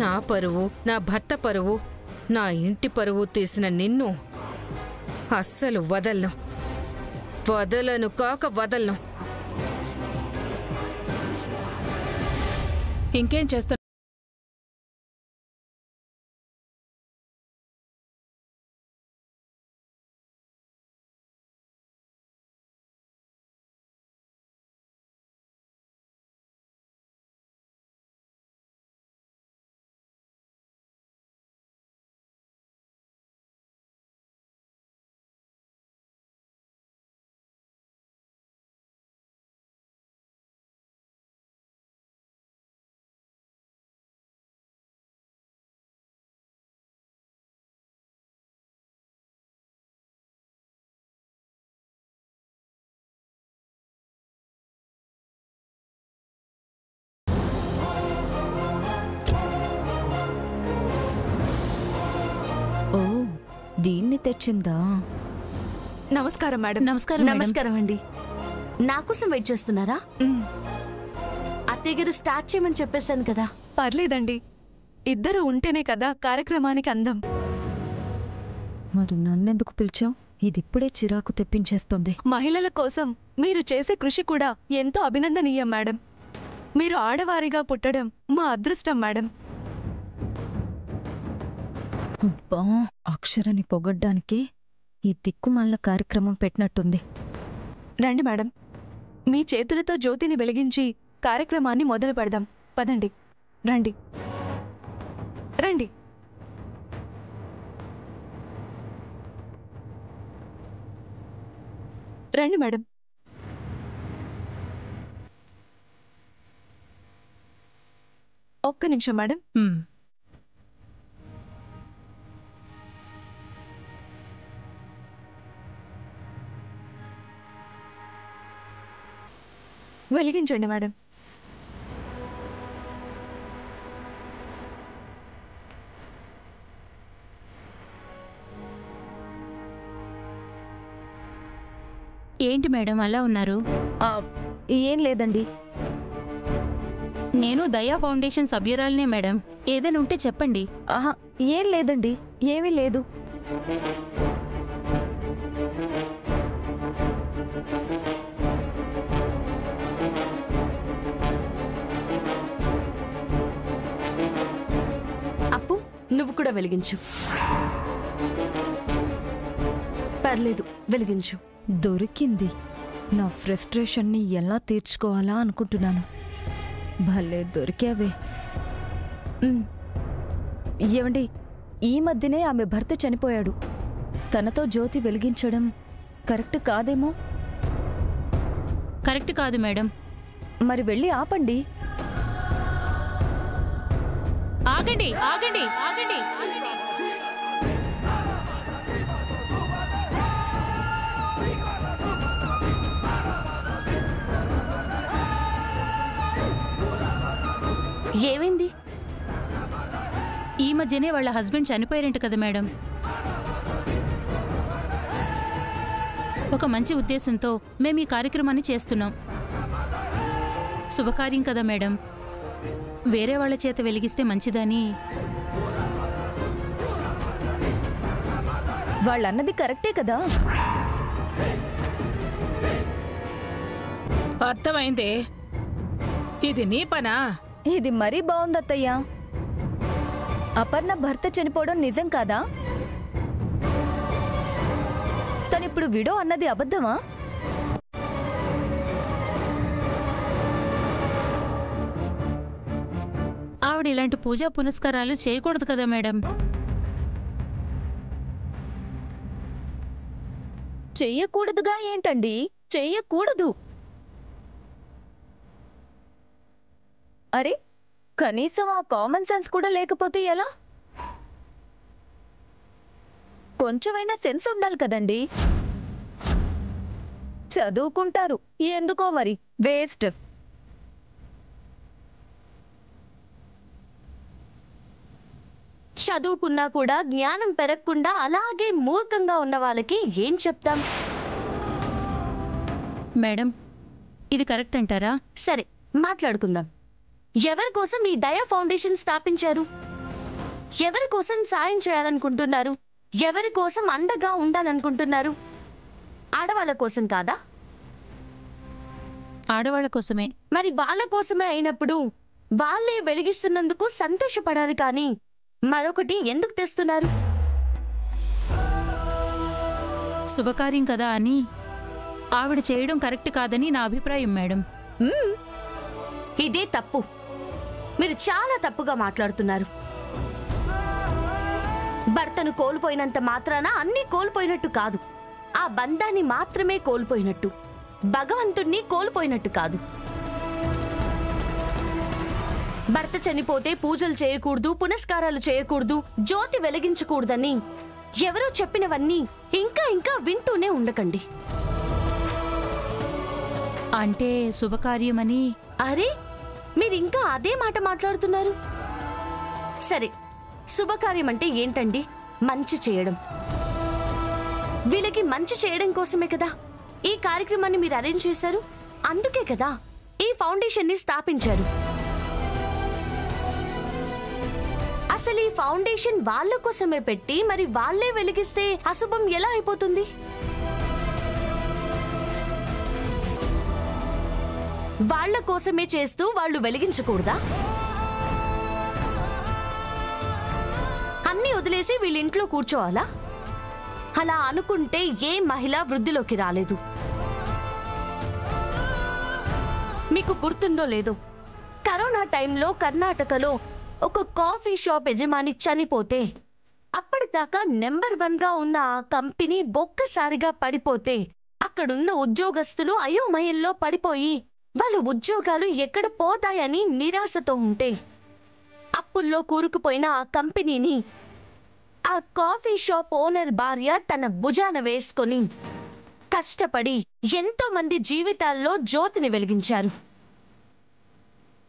నా పరువు, నా భర్త పరువు, నా ఇంటి పరువు తీసిన నిన్ను అస్సలు వదలను. వదలను కాక వదలను. ఇంకేం చేస్తా? ఓ, దీన్ని తెచ్చిందా? నమస్కారం మేడం. నమస్కారం. నమస్కారం అండి. నా కోసం వెయిట్ చేస్తున్నారా? అత్తయ్య గారు స్టార్ట్ చేయమని చెప్పేశాను కదా. పర్లేదండి, ఇద్దరు ఉంటేనే కదా కార్యక్రమానికి అందం. మరి నన్నెందుకు పిలిచావు? ఇది ఇప్పుడే చిరాకు తెప్పించేస్తుంది. మహిళల కోసం మీరు చేసే కృషి కూడా ఎంతో అభినందనీయం మేడం. మీరు ఆడవారిగా పుట్టడం మా అదృష్టం మేడం. అబ్బా, అక్షరని పొగడ్డానికి ఈ దిక్కుమాల కార్యక్రమం పెట్టినట్టుంది. రండి మేడం, మీ చేతులతో జ్యోతిని వెలిగించి కార్యక్రమాన్ని మొదలు పెడదాం. పదండి, రండి రండి. రండి మేడం. ఒక్క నిమిషం మేడం. వెలిగించండి మేడం. ఏంటి మేడం అలా ఉన్నారు? ఏం లేదండి. నేను దయా ఫౌండేషన్ సభ్యురాలనే మేడం. ఏదైనా ఉంటే చెప్పండి. ఆహా, ఏం లేదండి, ఏమీ లేదు. అప్పు, నువ్వు కూడా వెలిగించు. పర్లేదు, వెలిగించు. దొరికింది. నా ఫ్రస్ట్రేషన్ని ఎలా తీర్చుకోవాలా అనుకుంటున్నాను. భలే దొరికావే. ఏమండి, ఈ మధ్యనే ఆమె భర్త చనిపోయాడు. తనతో జ్యోతి వెలిగించడం కరెక్ట్ కాదేమో. కరెక్ట్ కాదు మేడం. మరి వెళ్ళి ఆపండి. ఆగండి ఆగండి ఆగండి. ఏమైంది? ఈ మధ్యనే వాళ్ళ హస్బెండ్ చనిపోయారంట కదా మేడం. ఒక మంచి ఉద్దేశంతో మేము ఈ కార్యక్రమాన్ని చేస్తున్నాం. శుభకార్యం కదా మేడం. వేరే వాళ్ళ చేత వెలిగిస్తే మంచిదని. వాళ్ళన్నది కరెక్టే కదా. అర్థమైందే. ఇది నీ పనా? ఇది మరీ బాగుందత్తయ్యా. అపర్ణ భర్త చనిపోవడం నిజం కాదా? తనిప్పుడు విడో అన్నది అబద్ధమా? ఆవిడ ఇలాంటి పూజా పునస్కారాలు చేయకూడదు కదా మేడం. చెయ్యకూడదుగా ఏంటండి? చెయ్యకూడదు. అరే, కనీసం ఆ కామన్ సెన్స్ కూడా లేకపోతే ఎలా? కొంచెమైనా సెన్స్ ఉండాలి కదండి. చదువుకుంటారు, ఎందుకో మరి వేస్ట్. చదువుకున్నా కూడా జ్ఞానం పెరగకుండా అలాగే మూర్ఖంగా ఉన్న వాళ్ళకి ఏం చెప్తాం? మేడం, ఇది కరెక్ట్ అంటారా? సరే, మాట్లాడుకుందాం. ఎవరి కోసం ఈ దయా ఫౌండేషన్ స్థాపించారు? ఎవరి కోసం సాయం చేయాలనుకుంటున్నారు? ఎవరి కోసం అండగా ఉండాలనుకుంటున్నారు? ఆడవాళ్ళ కోసం కాదా? ఆడవాళ్ళ కోసమే. మరి వాళ్ళ కోసమే అయినప్పుడు వాళ్ళే వెలిగిస్తున్నందుకు సంతోషపడాలి, కానీ మరొకటి ఎందుకు తెస్తున్నారు? శుభకార్యం కదా అని ఆవిడ చేయడం కరెక్ట్ కాదని నా అభిప్రాయం మేడం. ఇదే తప్పు. మీరు చాలా తప్పుగా మాట్లాడుతున్నారు. భర్తను కోల్పోయినంత మాత్రాన అన్నీ కోల్పోయినట్టు కాదు. ఆ బంధాన్ని మాత్రమే కోల్పోయినట్టు, భగవంతుణ్ణి కోల్పోయినట్టు కాదు. భర్త చనిపోతే పూజలు చేయకూడదు, పునస్కారాలు చేయకూడదు, జ్యోతి వెలిగించకూడదని ఎవరో చెప్పినవన్నీ ఇంకా ఇంకా వింటూనే ఉండకండి. అంటే శుభకార్యమని. అరే, మీరింకా అదే మాట మాట్లాడుతున్నారు. సరే, శుభకార్యం అంటే ఏంటండి? మంచి చేయడం. వీళ్ళకి మంచి చేయడం కోసమే కదా ఈ కార్యక్రమాన్ని మీరు అరేంజ్ చేశారు. అందుకే కదా ఈ ఫౌండేషన్ని స్థాపించారు. అసలు ఈ ఫౌండేషన్ వాళ్ళ కోసమే పెట్టి మరి వాళ్ళే వెలిగిస్తే అశుభం ఎలా అయిపోతుంది? వాళ్ళ కోసమే చేస్తూ వాళ్ళు వెలిగించకూడదా? అన్నీ వదిలేసి వీళ్ళింట్లో కూర్చోవాలా? అలా అనుకుంటే ఏ మహిళ వృద్ధిలోకి రాలేదు. మీకు గుర్తుందో లేదో, కరోనా టైంలో కర్ణాటకలో ఒక కాఫీ షాప్ యజమాని చనిపోతే అప్పటిదాకా నెంబర్ 1గా ఉన్న ఆ కంపెనీ ఒక్కసారిగా పడిపోతే అక్కడున్న ఉద్యోగస్తులు అయోమయంలో పడిపోయి వాళ్ళ ఉద్యోగాలు ఎక్కడ పోతాయని నిరాశతో ఉంటే, అప్పుల్లో కూరుకుపోయిన ఆ కంపెనీని ఆ కాఫీ షాప్ ఓనర్ భార్య తన భుజాన వేసుకొని కష్టపడి ఎంతో మంది జీవితాల్లో జ్యోతిని వెలిగించారు.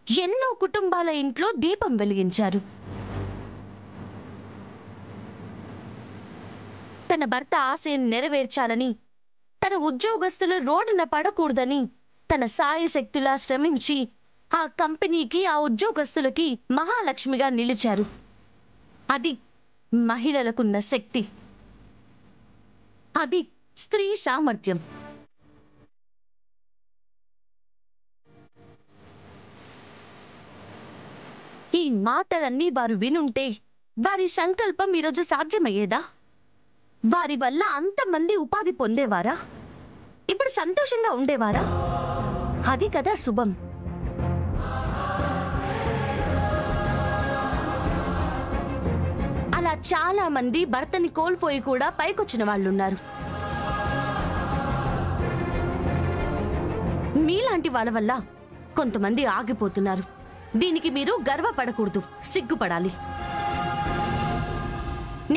ఎన్నో కుటుంబాల ఇంట్లో దీపం వెలిగించారు. తన భర్త ఆశయం నెరవేర్చాలని, తన ఉద్యోగస్తులు రోడ్డున పడకూడదని తన సాయశక్తులా శ్రమించి ఆ కంపెనీకి, ఆ ఉద్యోగస్తులకి మహాలక్ష్మిగా నిలిచారు. అది మహిళలకున్న శక్తి. అది స్త్రీ సామర్థ్యం. ఈ మాటలన్నీ వారు వినుంటే వారి సంకల్పం ఈరోజు సాధ్యమయ్యేదా? వారి వల్ల అంతమంది ఉపాధి పొందేవారా? ఇప్పుడు సంతోషంగా ఉండేవారా? అది కదా శుభం. అలా చాలా మంది భర్తని కోల్పోయి కూడా పైకొచ్చిన వాళ్ళున్నారు. మీలాంటి వాళ్ళ వల్ల కొంతమంది ఆగిపోతున్నారు. దీనికి మీరు గర్వపడకూడదు, సిగ్గుపడాలి.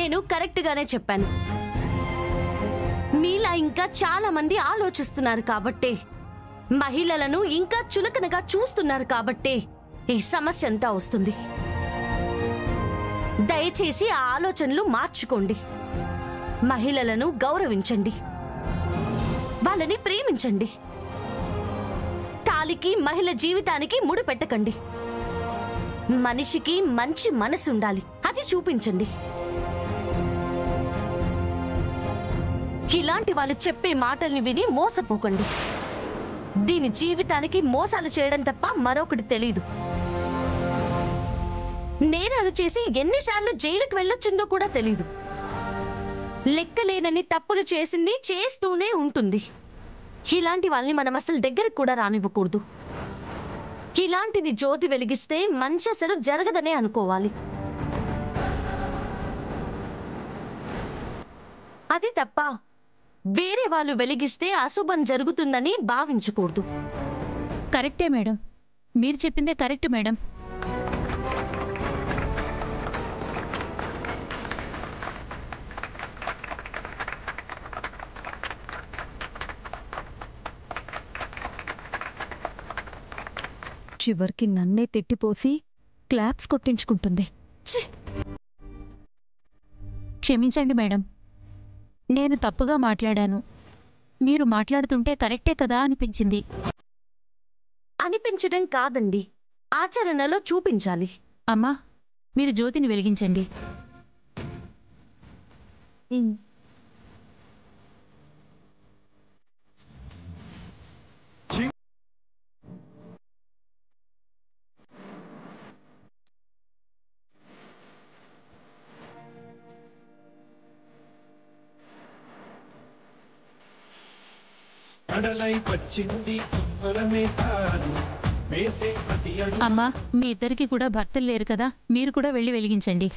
నేను కరెక్ట్గానే చెప్పాను. మీలా ఇంకా చాలా మంది ఆలోచిస్తున్నారు కాబట్టే, మహిళలను ఇంకా చులకనగా చూస్తున్నారు కాబట్టే ఈ సమస్య అంతా వస్తుంది. దయచేసి ఆ ఆలోచనలు మార్చుకోండి. మహిళలను గౌరవించండి, వాళ్ళని ప్రేమించండి. తాలికి, మహిళ జీవితానికి ముడి పెట్టకండి. మనిషికి మంచి మనసు ఉండాలి, అది చూపించండి. ఇలాంటి వాళ్ళు చెప్పే మాటల్ని విని మోసపోకండి. దీని జీవితానికి మోసాలు చేయడం తప్ప మరొకటి తెలీదు. నేరాలు చేసి ఎన్నిసార్లు జైలుకు వెళ్ళొచ్చిందో కూడా తెలీదు. లెక్కలేనని తప్పులు చేసింది, చేస్తూనే ఉంటుంది. ఇలాంటి వాళ్ళని మనం అసలు దగ్గరకు కూడా రానివ్వకూడదు. ఇలాంటిది జ్యోతి వెలిగిస్తే మంచి అసలు జరగదనే అనుకోవాలి. అది తప్ప వేరే వాళ్ళు వెలిగిస్తే అశుభం జరుగుతుందని భావించకూడదు. కరెక్టే మేడం, మీరు చెప్పిందే కరెక్ట్ మేడం. చివరికి నన్నే తిట్టిపోసి క్లాప్స్ కొట్టించుకుంటుంది. క్షమించండి మేడం, నేను తప్పుగా మాట్లాడాను. మీరు మాట్లాడుతుంటే కరెక్టే కదా అనిపించింది. అనిపించడం కాదండి, ఆచరణలో చూపించాలి. అమ్మా, మీరు జ్యోతిని వెలిగించండి. అమ్మా, మీ ఇద్దరికి కూడా భర్తలు లేరు కదా, మీరు కూడా వెళ్ళి వెలిగించండి.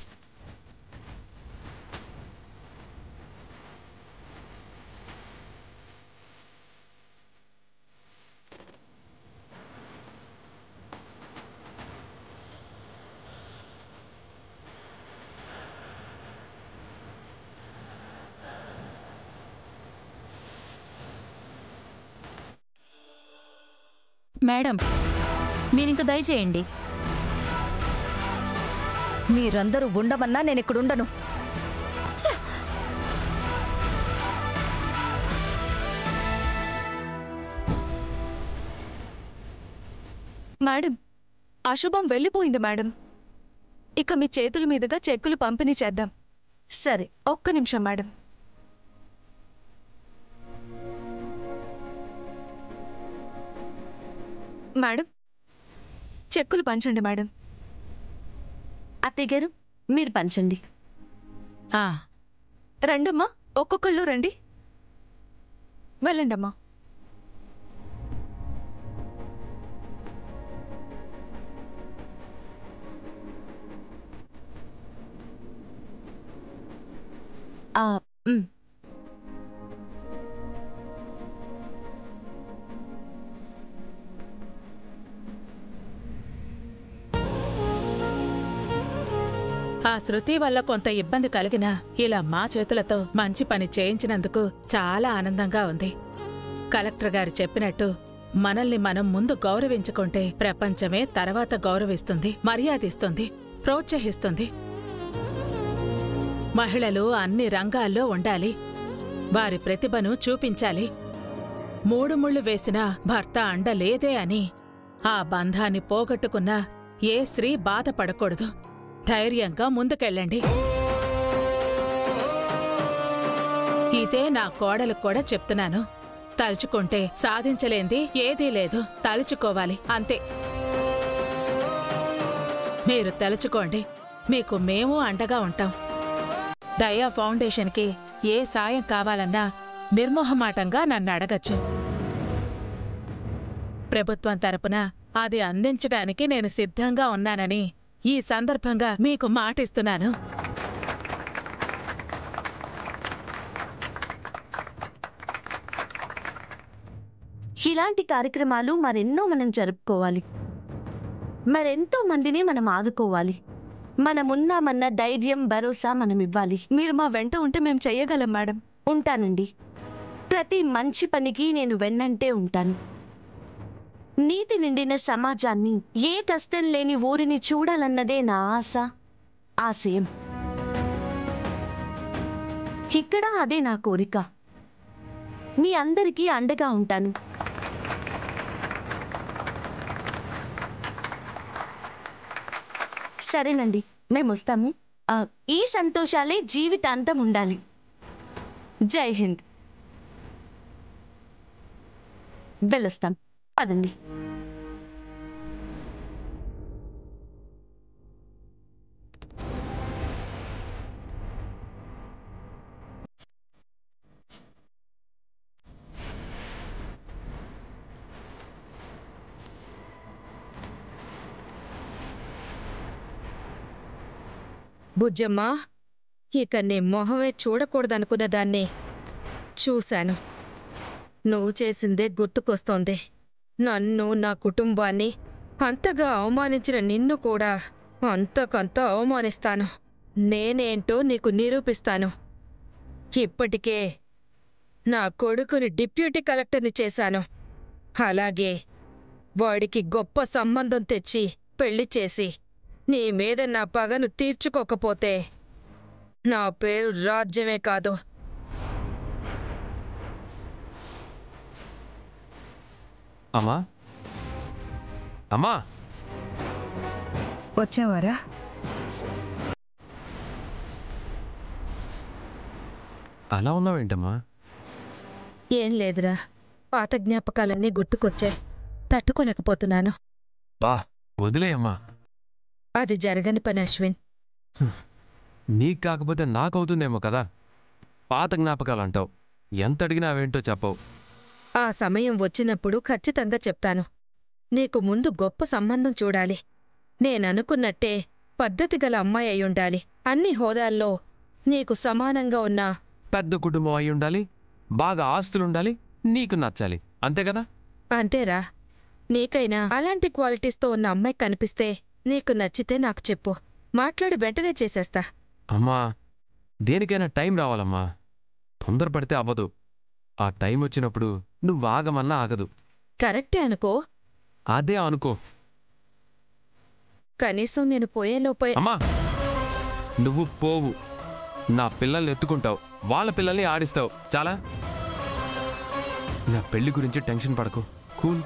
మేడం, మీరింక దయచేయండి. మీరందరూ ఉండమన్నా నేనిక్కడుండను. మేడం, అశుభం వెళ్ళిపోయింది మేడం. ఇక మీ చేతుల మీదుగా చెక్కులు పంపిణీ చేద్దాం. సరే. ఒక్క నిమిషం మేడం. మేడం, చెక్కులు పంచండి మేడం. అత్తయ్య గారు, మీరు పంచండి. రండమ్మా, ఒక్కొక్కళ్ళు రండి. వెళ్ళండమ్మా. ఆ శృతి వల్ల కొంత ఇబ్బంది కలిగినా ఇలా మా చేతులతో మంచి పని చేయించినందుకు చాలా ఆనందంగా ఉంది. కలెక్టర్ గారు చెప్పినట్టు మనల్ని మనం ముందు గౌరవించుకుంటే ప్రపంచమే తర్వాత గౌరవిస్తుంది, మర్యాదిస్తుంది, ప్రోత్సహిస్తుంది. మహిళలు అన్ని రంగాల్లో ఉండాలి, వారి ప్రతిభను చూపించాలి. మూడు ముళ్ళు వేసినా భర్త అండలేదే అని ఆ బంధాన్ని పోగొట్టుకున్నా ఏ స్త్రీ బాధపడకూడదు. ధైర్యంగా ముందుకెళ్ళండి. ఇదే నా కోడలకు కూడా చెప్తున్నాను. తలుచుకుంటే సాధించలేంది ఏదీ లేదు, తలుచుకోవాలి అంతే. మీరు తలుచుకోండి, మీకు మేము అండగా ఉంటాం. దయా ఫౌండేషన్కి ఏ సాయం కావాలన్నా నిర్మోహమాటంగా నన్ను అడగచ్చు. ప్రభుత్వం తరపున అది అందించడానికి నేను సిద్ధంగా ఉన్నానని ఈ సందర్భంగా మీకు మాటిస్తున్నాను. ఇలాంటి కార్యక్రమాలు మరెన్నో మనం జరుపుకోవాలి. మరెంతో మందిని మనం ఆదుకోవాలి. మనమున్నామన్న ధైర్యం, భరోసా మనం ఇవ్వాలి. మీరు మా వెంట ఉంటే మేము చెయ్యగలం మేడం. ఉంటానండి. ప్రతి మంచి పనికి నేను వెన్నంటే ఉంటాను. నీతి నిండిన సమాజాన్ని, ఏ కష్టం లేని ఊరిని చూడాలన్నదే నా ఆశ, ఆశయం. ఇక్కడ అదే నా కోరిక. మీ అందరికీ అండగా ఉంటాను. సరేనండి, మేము వస్తాము. ఈ సంతోషాలే జీవితాంతం ఉండాలి. జై హింద్. వెళ్ళొస్తాం, పదండి. బుజ్జమ్మా, ఇక నీ మొహమే చూడకూడదనుకున్న దాన్ని చూశాను. నువ్వు చేసిందే గుర్తుకొస్తోంది. నన్ను, నా కుటుంబాన్ని అంతగా అవమానించిన నిన్ను కూడా అంతకంత అవమానిస్తాను. నేనేంటో నీకు నిరూపిస్తాను. ఇప్పటికే నా కొడుకుని డిప్యూటీ కలెక్టర్ని చేశాను. అలాగే వాడికి గొప్ప సంబంధం తెచ్చి పెళ్లి చేసి నీ మీద నా పగను తీర్చుకోకపోతే నా పేరు రాజ్యమే కాదు. అమ్మా, అమ్మా, వచ్చేవారా? అలా ఉన్నావేంటమ్మా? ఏం లేదురా, పాత జ్ఞాపకాలన్నీ గుర్తుకొచ్చాయి, తట్టుకోలేకపోతున్నాను. బా వదిలేయమ్మా. అది జరగని పని అశ్విన్. నీకు కాకపోతే నాకవుతుందేమో కదా. పాత జ్ఞాపకాలు అంటావు, ఎంత అడిగినా అవేంటో చెప్పవు. ఆ సమయం వచ్చినప్పుడు ఖచ్చితంగా చెప్తాను. నీకు ముందు గొప్ప సంబంధం చూడాలి. నేననుకున్నట్టే పద్ధతిగల అమ్మాయి అయ్యుండాలి. అన్ని హోదాల్లో నీకు సమానంగా ఉన్న పెద్ద కుటుంబం అయి ఉండాలి, బాగా ఆస్తులుండాలి, నీకు నచ్చాలి, అంతే కదా? అంతేరా. నీకైనా అలాంటి క్వాలిటీస్తో ఉన్న అమ్మాయి కనిపిస్తే నీకు నచ్చితే నాకు చెప్పు, మాట్లాడి వెంటనే చేసేస్తా. అమ్మా, దేనికైనా టైం రావాలమ్మా. తొందరపడితే అవ్వదు. ఆ టైం వచ్చినప్పుడు నువ్వు ఆగమన్నా ఆగదు. కరెక్టే అనుకో. అదే అనుకో. కనీసం నేను పోయేలోపే. అమ్మా, నువ్వు పోవు, నా పిల్లల్ని ఎత్తుకుంటావు, వాళ్ళ పిల్లల్ని ఆడిస్తావు. చాలా. నా పెళ్లి గురించి టెన్షన్ పడకు, కూల్.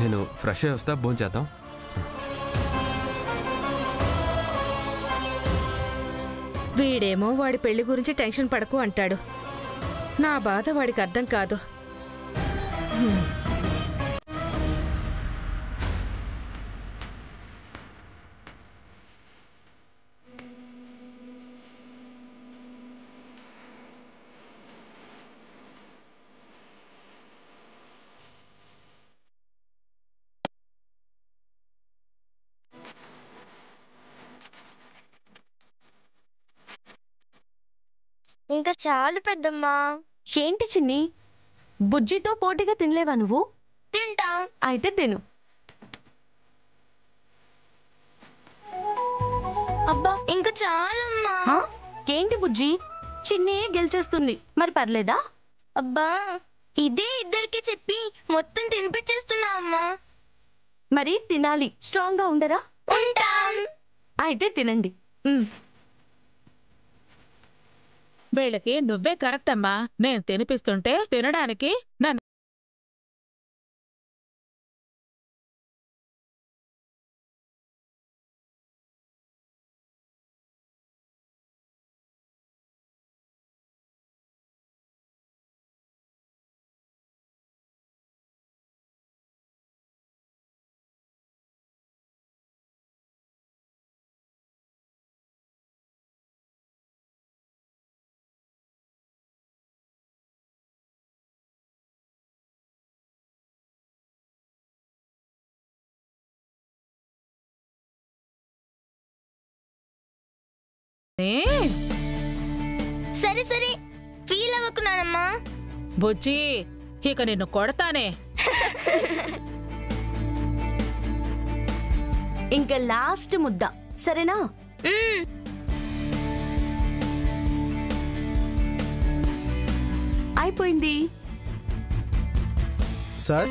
నేను ఫ్రెష్ అయ్యి వస్తా, భోంచేద్దాం. వీడేమో వాడి పెళ్లి గురించి టెన్షన్ పడకు అంటాడు. నా బాధ వాడికి అర్థం కాదు. ఇంకా చాలు పెద్దమ్మా. ఏంటి చిన్ని, బుజ్జితో పోటీగా తినలేవా నువ్వు? తింటా. అయితే తిను. అబ్బా ఇంకా చాలమ్మా. ఏంటి బుజ్జి, చిన్నే గెలిచేస్తుంది, మరి పర్లేదా? అబ్బా ఇదే ఇద్దరికి చెప్పి మొత్తం తినిపించేస్తున్నా అమ్మా. మరి తినాలి, స్ట్రాంగ్ గా ఉండరా? ఉంటాం. అయితే తినండి. వీళ్ళకి నువ్వే కరెక్ట్ అమ్మా. నేను తినిపిస్తుంటే తినడానికి నన్ను సరే సరే ఫీల్ అవ్వకున్నానమ్మా. బుజ్జి, ఇక నిన్ను కొడతానే. ఇంకా లాస్ట్ ముద్ద, సరేనా? అయిపోయింది. సార్.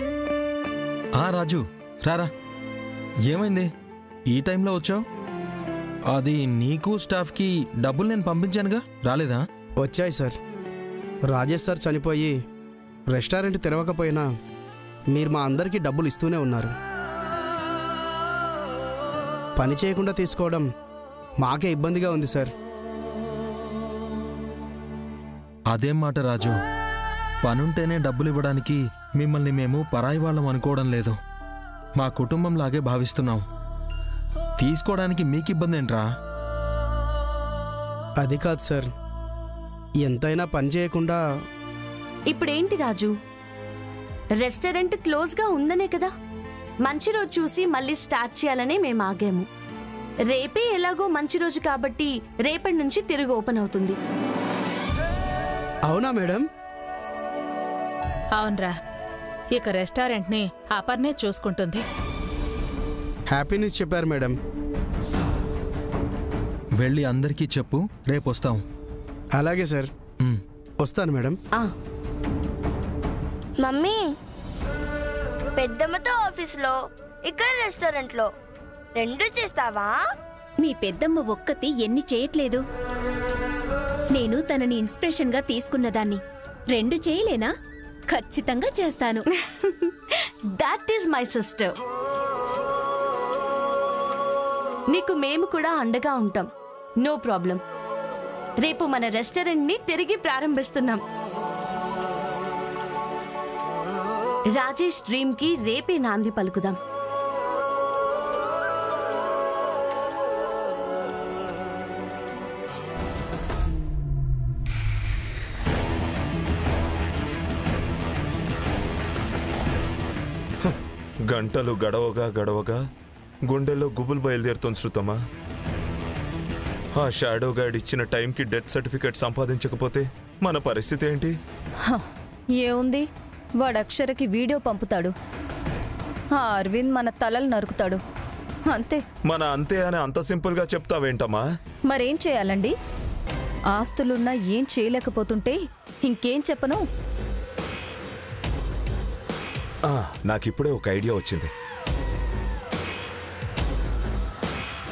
రాజు రారా. ఏమైంది ఈ టైంలో వచ్చావు? అది నీకు స్టాఫ్కి డబ్బులు నేను పంపించానుగా, రాలేదా? వచ్చాయి సార్. రాజేష్ సార్ చనిపోయి రెస్టారెంట్ తెరవకపోయినా మీరు మా అందరికీ డబ్బులు ఇస్తూనే ఉన్నారు. పని చేయకుండా తీసుకోవడం మాకే ఇబ్బందిగా ఉంది సార్. అదేం మాట రాజు, పనుంటేనే డబ్బులు ఇవ్వడానికి మిమ్మల్ని మేము పరాయి వాళ్ళం అనుకోవడం లేదు. మా కుటుంబంలాగే భావిస్తున్నాం. తీసుకోవడానికి మీకు ఇబ్బంది ఏంట్రా? అది కాదు సార్, ఎంతైనా పని చేయకుండా. ఇప్పుడేంటి రాజు, రెస్టారెంట్ క్లోజ్గా ఉందనే కదా. మంచి రోజు చూసి మళ్ళీ స్టార్ట్ చేయాలనే మేము ఆగాము. రేపే ఎలాగో మంచి రోజు కాబట్టి రేపటి నుంచి తిరిగి ఓపెన్ అవుతుంది. అవునా మేడం? అవునరా, ఇక రెస్టారెంట్ని అపర్నే చూసుకుంటుంది. హ్యాపీ న్యూస్ చెప్పారు మేడం. వెళ్ళి అందరికీ చెప్పు, రేపు వస్తాం. అలాగే సార్, వస్తాను మేడం. మమ్మీ, పెద్దమ్మతో ఆఫీస్లో, ఇక్కడ రెస్టారెంట్లో రెండు చేస్తావా? మీ పెద్దమ్మ ఒక్కతి ఎన్ని చేయట్లేదు. నేను తనని ఇన్స్పిరేషన్గా తీసుకున్నదాన్ని. రెండు చేయలేనా? ఖచ్చితంగా చేస్తాను. That is my sister. నీకు మేము కూడా అండగా ఉంటాం. No problem. రేపు మన రెస్టారెంట్ని తిరిగి ప్రారంభిస్తున్నాం. రాజేష్ డ్రీమ్కి రేపే నాంది పలుకుదాం. గంటలు గడవగా గడవగా గుండెల్లో గుబులు బయలుదేరుతుంది శృతమా. ఆ షాడో గైడ్ ఇచ్చిన టైంకి డెత్ సర్టిఫికేట్ సంపాదించకపోతే మన పరిస్థితి ఏంటి? ఏముంది, వాడు అక్షరకి వీడియో పంపుతాడు. ఆ అరవింద్ మన తలలు నరుకుతాడు. అంతే. మన అంతే అని అంత సింపుల్గా చెప్తావేంటమ్మా? మరేం చేయాలండి? ఆస్తులున్నా ఏం చేయలేకపోతుంటే ఇంకేం చెప్పను. నాకిప్పుడే ఒక ఐడియా వచ్చింది.